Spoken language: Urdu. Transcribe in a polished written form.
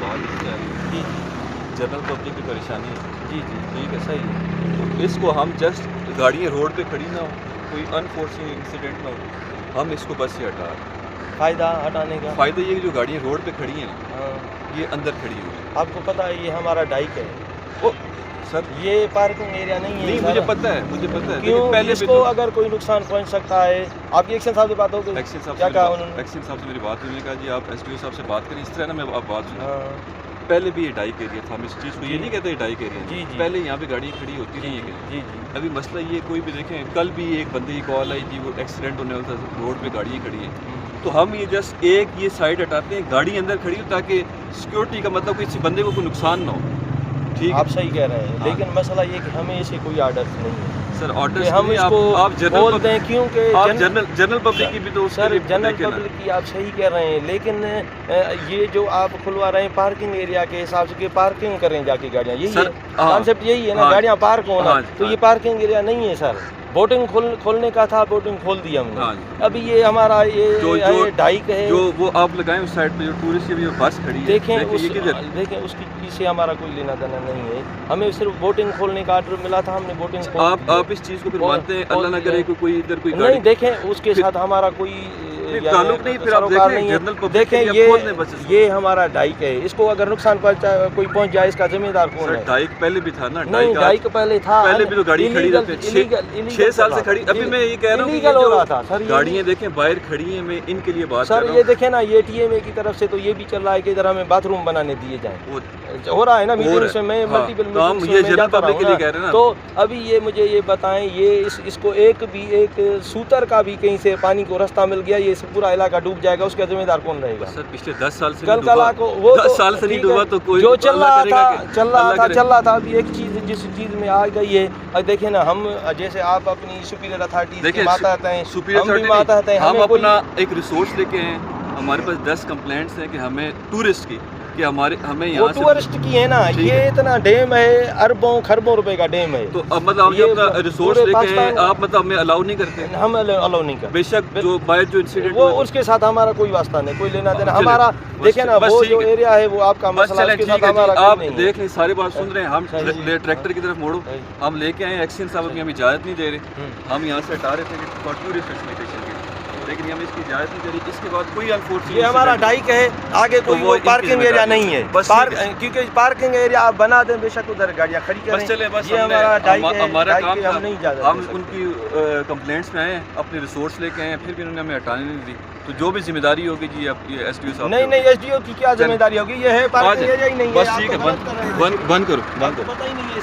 سوال ہے جی جنرل پبلک کی پریشانی ہے. جی جی ٹھیک ہے صحیح ہے. تو اس کو ہم جسٹ گاڑیاں روڈ پہ کھڑی نہ ہو, کوئی انفورچونیٹ انسیڈنٹ نہ ہو, ہم اس کو بس سے ہٹا رہے ہیں. فائدہ ہٹانے کا فائدہ یہ کہ جو گاڑیاں روڈ پہ کھڑی ہیں نا, ہاں. یہ اندر کھڑی ہوئی ہیں. آپ کو پتہ ہے یہ ہمارا ڈائک ہے, وہ سر یہ پارکنگ ایریا نہیں ہے. نہیں, مجھے پتہ ہے, مجھے پتہ ہے, کیوں لیکن پہلے اس بھی کو تو اگر کوئی نقصان پہنچ سکتا ہے. آپ کی ایکشن صاحب سے بات ہو گئی, ایکشن صاحب کیا کہا انہوں نے؟ ایکشن صاحب سے میری بات ہوئی, نے کہا جی آپ ایس ڈی او صاحب سے بات کریں. اس طرح نا میں آپ بات سنیں, ہاں پہلے بھی یہ ڈائک ایریا تھا, ہم اس چیز کو یہ نہیں کہتے ڈائک ایریا, جی جی پہلے یہاں پہ گاڑیاں کھڑی ہوتی رہی ہیں. جی جی ابھی مسئلہ یہ کوئی بھی دیکھیں, کل بھی ایک بندے کی کال آئی جی وہ ایکسیڈنٹ ہونے والا تھا, روڈ پہ گاڑیاں کھڑی ہیں. تو ہم یہ جسٹ ایک یہ سائڈ ہٹاتے ہیں, گاڑی اندر کھڑی ہو تاکہ سیکورٹی کا مطلب کسی بندے کو کوئی نقصان نہ ہو. ٹھیک ہے, آپ صحیح کہہ رہے ہیں, لیکن مسئلہ یہ کہ ہمیں اسے کوئی آرڈر نہیں ہے سر آرڈر کہ ہم اس کو آپ بول دیں, کیونکہ جنرل پبلک کی بھی تو سر جنرل پبلک کی آپ صحیح کہہ رہے ہیں, لیکن یہ جو آپ کھلوا رہے ہیں پارکنگ ایریا کے حساب سے کہ پارکنگ کریں جا کے گاڑیاں, یہی ہے کانسیپٹ, یہی ہے نا, گاڑیاں پارک ہونا. تو یہ پارکنگ ایریا نہیں ہے سر, بوٹنگ کھولنے کا تھا, بوٹنگ کھول دیا ہم نے. ابھی یہ ہمارا یہ ڈائک ہے جو وہ آپ لگائیں اس سائڈ پہ جو ٹورسٹ کی بس کھڑی ہے, دیکھیں اس کی سے ہمارا کوئی لینا دینا نہیں ہے. ہمیں صرف بوٹنگ کھولنے کا آرڈر ملا تھا, ہم نے بوٹنگ آپ اس چیز کو پھر مانتے ہیں, اللہ نہ کرے کوئی ادھر کوئی نہیں. دیکھیں اس کے ساتھ ہمارا کوئی تعلق نہیں, پھر آپ دیکھیں دیکھیں یہ ہمارا ڈائک ہے, اس کو اگر نقصان کوئی پہنچ جائے اس کا ذمہ دار کون ہے؟ ڈائک پہلے بھی تھا نا, نہیں ڈائک پہلے تھا, پہلے بھی تو گاڑی کھڑی رہتی ہے 6 سال سے کھڑی. ابھی میں یہ کہہ رہا ہوں ہو رہا تھا سر, گاڑیاں دیکھیں باہر کھڑی ہیں, میں ان کے لیے بات کر سر رہا ہوں. یہ دیکھیں نا, یہ ٹی ایم اے کی طرف سے تو یہ بھی چل رہا ہے کہ ادھر ہمیں باتھ روم بنانے دیے جائیں, ہو رہا ہے نا میٹنگس میں, ملٹیپل میٹنگس میں. تو ابھی یہ مجھے یہ بتائیں, یہ اس کو ایک سوتر کا بھی کہیں سے پانی کو رستہ مل گیا, یہ پورا علاقہ ڈوب جائے گا, اس کا ذمہ دار کون رہے گا؟ سر پچھلے 10 سال سے کل کو وہ 10 سال سے نہیں ڈوبا تو کوئی جو چل رہا تھا. ابھی ایک چیز جس چیز میں آ گئی ہے, دیکھیں نا, ہم جیسے آپ اپنی سپیریئر اتھارٹیز کے ماتحت ہیں, ہم اپنا ایک ریسورس لے کے ہیں, ہمارے پاس 10 کمپلینٹس ہیں کہ ہمیں ٹورسٹ کی, کہ ہمیں یہاں سے ٹورسٹ کی ہے نا, یہ اتنا ڈیم ہے, اربوں خربوں روپے کا ڈیم ہے. تو اب مطلب یہ اپنا ریسورس لے کے ہیں, آپ مطلب ہمیں الاؤ نہیں کرتے؟ ہم الاؤ نہیں کرتے. بے شک جو باہر جو انسیڈنٹ وہ اس کے ساتھ ہمارا کوئی واسطہ نہیں, کوئی لینا دینا. ہمارا دیکھیں نا, وہ جو ایریا ہے وہ آپ کا مسئلہ, اس کے ساتھ ہمارا آپ دیکھ لیں, ساری بات سن رہے ہیں. ہم ٹریکٹر کی طرف موڑو, ہم لے کے آئے, ایکشن صاحب ابھی ہمیں اجازت نہیں دے رہے, ہم یہاں سے ہٹا رہے تھے کہ ٹورسٹ فیسیلیٹیشن کے, لیکن ہم اس کی اجازت نہیں دے رہی. اس کے بعد کوئی انفورچونیٹ, یہ ہمارا ڈائک ہے, آگے کوئی پارکنگ ایریا نہیں ہے, کیونکہ پارکنگ ایریا آپ بنا دیں, بے شک ادھر گاڑیاں کھڑی کریں. بس یہ ہمارا ڈائک ہے, ہمارا کام ہم نہیں جا ہم ان کی کمپلینٹس میں آئے ہیں, اپنے ریسورس لے کے آئے ہیں, پھر بھی انہوں نے ہمیں ہٹانے نہیں دی. تو جو بھی ذمہ داری ہوگی جی اب یہ ایس ڈی او صاحب, نہیں ایس ڈی او کی کیا ذمہ داری ہوگی, یہ ہے پارکنگ ایریا ہی نہیں ہے. بس ٹھیک ہے, بند کرو. پتہ ہی نہیں ہے